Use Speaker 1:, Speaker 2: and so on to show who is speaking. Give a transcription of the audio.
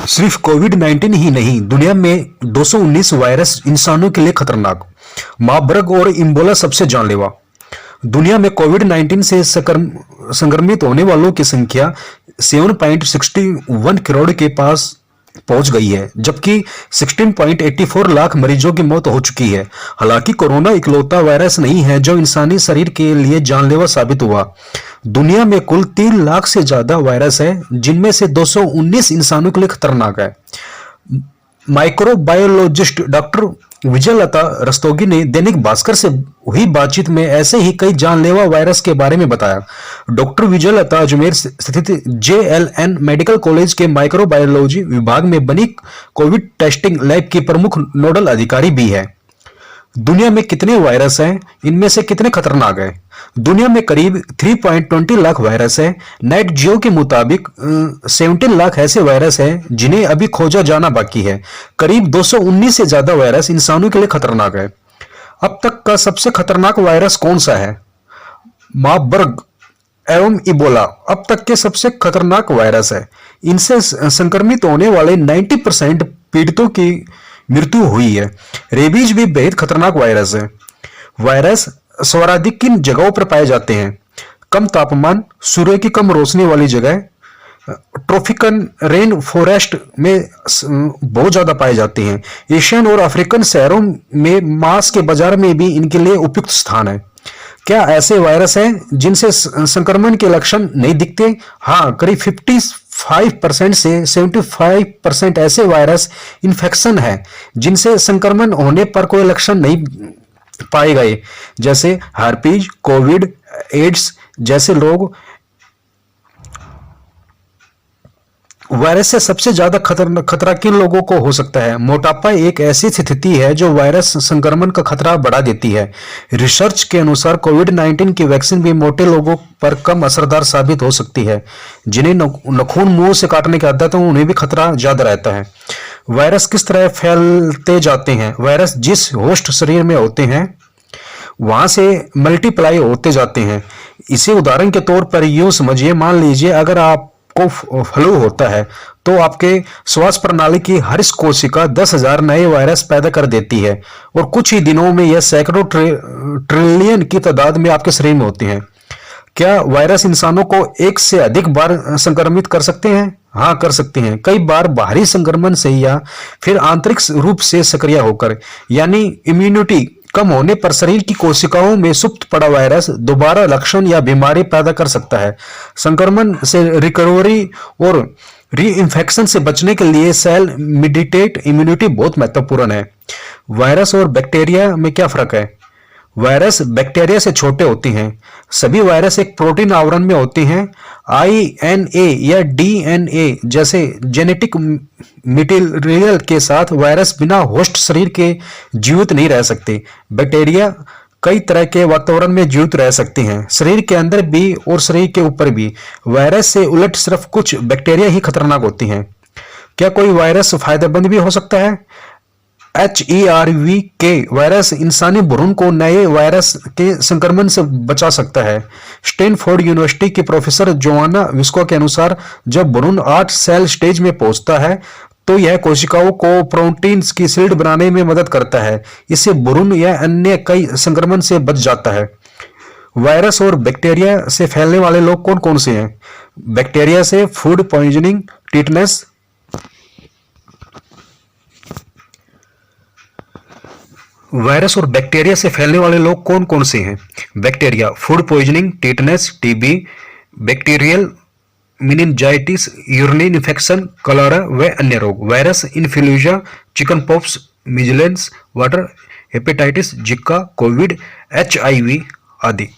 Speaker 1: सिर्फ कोविड-19 ही नहीं, दुनिया में 219 वायरस इंसानों के लिए खतरनाक। मार्बर्ग और इबोला सबसे जानलेवा। दुनिया में कोविड-19 से संक्रमित होने वालों की संख्या 7.61 करोड़ के पास पहुंच गई है, जबकि 16.84 लाख मरीजों की मौत हो चुकी है। हालांकि कोरोना इकलौता वायरस नहीं है जो इंसानी शरीर के लिए जानलेवा साबित हुआ। दुनिया में कुल 3 लाख से ज्यादा वायरस है, जिनमें से 219 इंसानों के लिए खतरनाक है। माइक्रोबायोलॉजिस्ट डॉक्टर विजयलता रस्तोगी ने दैनिक भास्कर से हुई बातचीत में ऐसे ही कई जानलेवा वायरस के बारे में बताया। डॉक्टर विजयलता अजमेर स्थित JLN मेडिकल कॉलेज के माइक्रोबायोलॉजी विभाग में बनी कोविड टेस्टिंग लैब की प्रमुख नोडल अधिकारी भी है। दुनिया में कितने वायरस हैं, इनमें से कितने खतरनाक हैं? दुनिया में करीब 3.20 लाख वायरस है। नेट जियो के मुताबिक 17 लाख ऐसे वायरस हैं जिन्हें अभी खोजा जाना बाकी है। करीब 219 से ज्यादा वायरस इंसानों के लिए खतरनाक है। अब तक का सबसे खतरनाक वायरस कौन सा है? मार्बर्ग एवं इबोला अब तक के सबसे खतरनाक वायरस है। इनसे संक्रमित होने वाले 90% पीड़ितों की मृत्यु हुई है। रेबीज भी बेहद खतरनाक वायरस है। वायरस सर्वाधिक किन जगहों पर पाए जाते हैं? कम तापमान, सूर्य की कम रोशनी वाली जगह, ट्रॉपिकल रेन फॉरेस्ट में बहुत ज्यादा पाए जाते हैं। एशियन और अफ्रीकन शहरों में मांस के बाजार में भी इनके लिए उपयुक्त स्थान है। क्या ऐसे वायरस हैं जिनसे संक्रमण के लक्षण नहीं दिखते? हाँ, करीब 55% से 75% ऐसे वायरस इन्फेक्शन है जिनसे संक्रमण होने पर कोई लक्षण नहीं पाए गए, जैसे हर्पीज, कोविड, एड्स जैसे रोग। वायरस से सबसे ज्यादा खतरा किन लोगों को हो सकता है? मोटापा एक ऐसी स्थिति है जो वायरस संक्रमण का खतरा बढ़ा देती है। रिसर्च के अनुसार कोविड-19 की वैक्सीन भी मोटे लोगों पर कम असरदार साबित हो सकती है। जिन्हें नाखून मुंह से काटने की आदत है उन्हें भी खतरा ज्यादा रहता है। वायरस किस तरह फैलते जाते हैं? वायरस जिस होस्ट शरीर में होते हैं वहां से मल्टीप्लाई होते जाते हैं। इसे उदाहरण के तौर पर यूं समझिए, मान लीजिए अगर आप को फ्लू होता है तो आपके श्वास प्रणाली की हर कोशिका 10,000 नए वायरस पैदा कर देती है और कुछ ही दिनों में यह सैकड़ों ट्रिलियन की तादाद में आपके शरीर में होते हैं। क्या वायरस इंसानों को एक से अधिक बार संक्रमित कर सकते हैं? हाँ, कर सकते हैं। कई बार बाहरी संक्रमण से या फिर आंतरिक रूप से सक्रिय होकर, यानी इम्यूनिटी कम होने पर शरीर की कोशिकाओं में सुप्त पड़ा वायरस दोबारा लक्षण या बीमारी पैदा कर सकता है। संक्रमण से रिकवरी और री-इन्फेक्शन से बचने के लिए सेल मेडिएटेड इम्यूनिटी बहुत महत्वपूर्ण है। वायरस और बैक्टीरिया में क्या फर्क है? वायरस बैक्टीरिया से छोटे होते हैं। सभी वायरस एक प्रोटीन आवरण में होते हैं। RNA या DNA जैसे जेनेटिक मटेरियल के साथ वायरस बिना होस्ट शरीर के जीवित नहीं रह सकते। बैक्टीरिया कई तरह के वातावरण में जीवित रह सकते हैं, शरीर के अंदर भी और शरीर के ऊपर भी। वायरस से उलट सिर्फ कुछ बैक्टीरिया ही खतरनाक होती हैं। क्या कोई वायरस फायदेमंद भी हो सकता है? HERV वायरस इंसानी भ्रूण को नए वायरस के संक्रमण से बचा सकता है। स्टैनफोर्ड यूनिवर्सिटी की प्रोफेसर जोआना विस्को के अनुसार जब भ्रूण 8 सेल स्टेज में पहुंचता है तो यह कोशिकाओं को प्रोटीन्स की शील्ड बनाने में मदद करता है। इससे भ्रूण या अन्य कई संक्रमण से बच जाता है। वायरस और बैक्टीरिया से फैलने वाले लोग कौन कौन से हैं? बैक्टीरिया से फूड पॉइजनिंग, टिटनेस। वायरस और बैक्टीरिया से फैलने वाले लोग कौन कौन से हैं? Bacteria, food poisoning, tetanus, TB, bacterial meningitis, urinary infection, cholera व अन्य रोग। Virus, influenza, chicken pox, measles, water hepatitis, जिका, कोविड, HIV आदि।